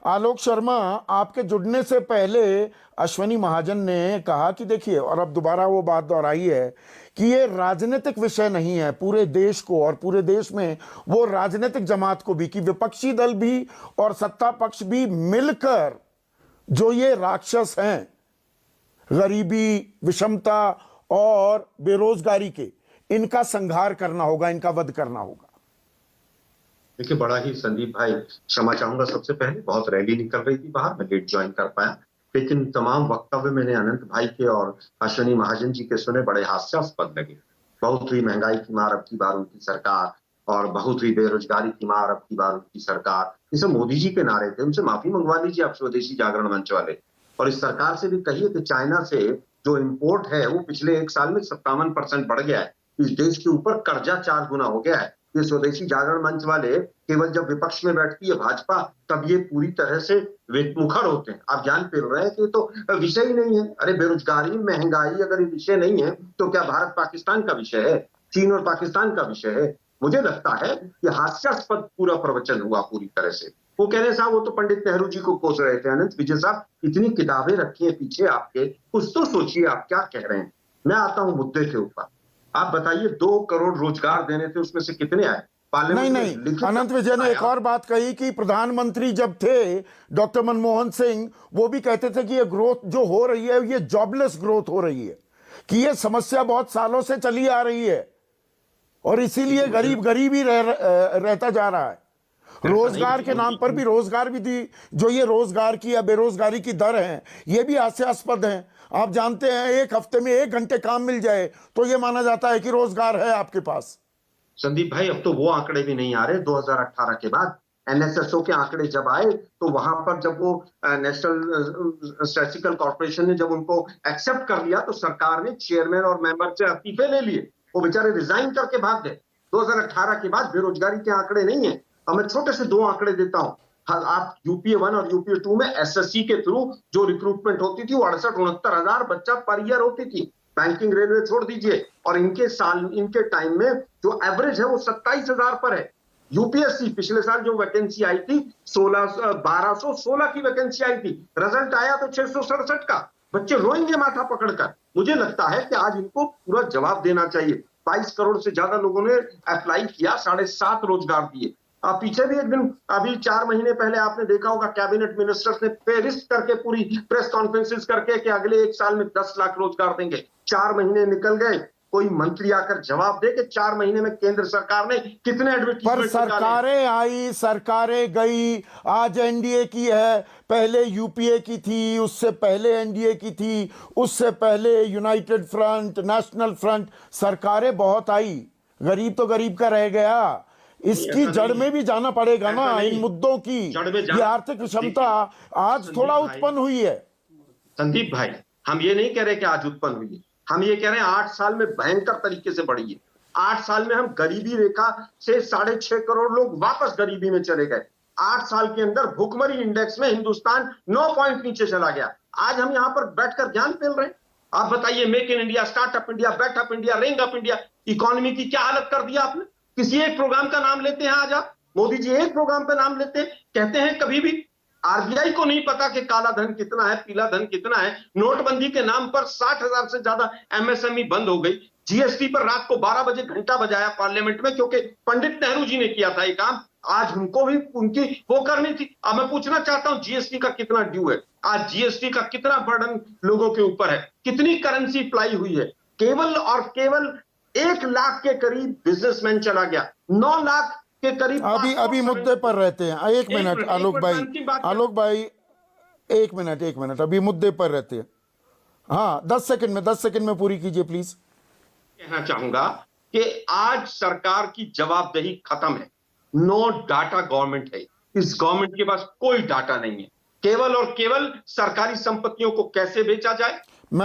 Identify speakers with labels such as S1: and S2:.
S1: आलोक शर्मा, आपके जुड़ने से पहले अश्वनी महाजन ने कहा कि देखिए, और अब दोबारा वो बात दोहराई है कि ये राजनीतिक विषय नहीं है पूरे देश को, और पूरे देश में वो राजनीतिक जमात को भी, कि विपक्षी दल भी और सत्ता पक्ष भी मिलकर जो ये राक्षस हैं गरीबी, विषमता और बेरोजगारी के, इनका संहार करना होगा, इनका वध करना होगा।
S2: देखिए, बड़ा ही संदीप भाई, क्षमा चाहूंगा सबसे पहले, बहुत रैली निकल रही थी बाहर, मैं लेट ज्वाइन कर पाया, लेकिन तमाम वक्तव्य मैंने अनंत भाई के और अश्वनी महाजन जी के सुने, बड़े हास्यास्पद लगे। बहुत हुई महंगाई की मार अब की बार उनकी सरकार, और बहुत हुई बेरोजगारी की मार अब की बार उनकी सरकार। ये सब मोदी जी के नारे थे, उनसे माफी मंगवा लीजिए आप स्वदेशी जागरण मंच वाले, और इस सरकार से भी कहिए कि चाइना से जो इम्पोर्ट है वो पिछले 1 साल में 57% बढ़ गया है। इस देश के ऊपर कर्जा 4 गुना हो गया है। ये स्वदेशी जागरण मंच वाले केवल जब विपक्ष में बैठती है भाजपा, तब ये पूरी तरह से मुखर होते हैं। आप जान पेल रहे हैं कि तो विषय ही नहीं है। अरे बेरोजगारी, महंगाई अगर ये विषय नहीं है तो क्या भारत पाकिस्तान का विषय है, चीन और पाकिस्तान का विषय है? मुझे लगता है कि हास्यास्पद पूरा प्रवचन हुआ पूरी तरह से। वो कह रहे साहब वो तो पंडित नेहरू जी को कोस रहे थे। अनंत विजय साहब, इतनी किताबें रखी है पीछे आपके, कुछ तो सोचिए आप क्या कह रहे हैं। मैं आता हूं मुद्दे के ऊपर। आप बताइए, 2 करोड़ रोजगार देने थे, उसमें से कितने आए?
S1: नहीं, अनंत विजय ने एक और बात कही कि प्रधानमंत्री जब थे डॉक्टर मनमोहन सिंह, वो भी कहते थे कि ये ग्रोथ जो हो रही है ये जॉबलेस ग्रोथ हो रही है, कि ये समस्या बहुत सालों से चली आ रही है और इसीलिए गरीब ही रहता जा रहा है। रोजगार के नाम पर भी रोजगार भी दी, जो ये रोजगार की या बेरोजगारी की दर है, ये भी हास्यास्पद है। आप जानते हैं, 1 हफ्ते में 1 घंटे काम मिल जाए तो ये माना जाता है कि रोजगार है आपके पास।
S2: संदीप भाई, अब तो वो आंकड़े भी नहीं आ रहे। 2018 के बाद एनएसएसओ के आंकड़े जब आए, तो वहां पर जब वो नेशनल स्टैटिस्टिकल कॉर्पोरेशन ने जब उनको एक्सेप्ट कर लिया, तो सरकार ने चेयरमैन और मेंबर से इस्तीफे ले लिए। वो बेचारे रिजाइन करके भाग गए। 2018 के बाद बेरोजगारी के आंकड़े नहीं है। और मैं छोटे से 2 आंकड़े देता हूं। आप यूपीए 1 और यूपीए 2 में एसएससी के थ्रू जो रिक्रूटमेंट होती थी, वो 68-69 हजार बच्चा पर ईयर होती थी। बैंकिंग, रेलवे छोड़ दीजिए, और इनके टाइम में जो एवरेज है वो 27,000 पर है। यूपीएससी पिछले साल जो वैकेंसी आई थी, 1216 की वैकेंसी आई थी, रिजल्ट आया तो 667 का। बच्चे रोएंगे माथा पकड़कर। मुझे लगता है कि आज इनको पूरा जवाब देना चाहिए। 22 करोड़ से ज्यादा लोगों ने अप्लाई किया, 7.5 रोजगार दिए। पीछे भी एक दिन, अभी 4 महीने पहले आपने देखा होगा, कैबिनेट मिनिस्टर्स ने पेरिस्ट करके पूरी प्रेस कॉन्फ्रेंसेस करके कि अगले 1 साल में 10 लाख रोजगार देंगे। 4 महीने निकल गए, कोई मंत्री आकर जवाब दे कि 4 महीने में केंद्र सरकार ने कितने एडवर्टाइजमेंट
S1: पर सरकारें आई, सरकारें गई। आज एनडीए की है, पहले यूपीए की थी, उससे पहले एनडीए की थी, उससे पहले यूनाइटेड फ्रंट, नेशनल फ्रंट, सरकारें बहुत आई। गरीब तो गरीब का रह गया। इसकी जड़ में भी जाना पड़ेगा ना, इन मुद्दों की। ये आर्थिक विषमता आज थोड़ा उत्पन्न हुई है।
S2: संदीप भाई, हम ये नहीं कह रहे कि आज उत्पन्न हुई है, हम ये कह रहे हैं 8 साल में भयंकर तरीके से बढ़ी है। 8 साल में हम गरीबी रेखा से 6.5 करोड़ लोग वापस गरीबी में चले गए। 8 साल के अंदर भुखमरी इंडेक्स में हिंदुस्तान 9 पॉइंट नीचे चला गया। आज हम यहां पर बैठकर ज्ञान पेल रहे हैं। आप बताइए, make in India, startup India, बैठअप इंडिया, रेंग अप इंडिया, इकोनॉमी की क्या हालत कर दिया आपने? किसी एक प्रोग्राम का नाम लेते हैं आज आप? मोदी जी एक प्रोग्राम पे नाम लेते हैं, कहते हैं कभी भी आरबीआई को नहीं पता कि काला धन कितना है, पीला धन कितना है। नोटबंदी के नाम पर 60,000 से ज्यादा एमएसएमई बंद हो गई। जीएसटी पर रात को 12 बजे घंटा बजाया पार्लियामेंट में, क्योंकि पंडित नेहरू जी ने किया था ये काम। आज उनको भी उनकी वो करनी थी। अब मैं पूछना चाहता हूं, जीएसटी का कितना ड्यू है? आज जीएसटी का कितना बर्डन लोगों के ऊपर है? कितनी करेंसी फ्लाई हुई है? केवल और केवल 1 लाख के करीब बिजनेसमैन चला गया, 9 लाख के करीब।
S1: अभी मुद्दे पर रहते हैं। एक मिनट आलोक भाई, एक मिनट, अभी मुद्दे पर रहते हैं। हाँ, 10 सेकंड में पूरी कीजिए प्लीज।
S2: कहना चाहूंगा कि आज सरकार की जवाबदेही खत्म है। नो डाटा गवर्नमेंट है। इस गवर्नमेंट के पास कोई डाटा नहीं है। केवल और केवल सरकारी संपत्तियों को कैसे बेचा जाए,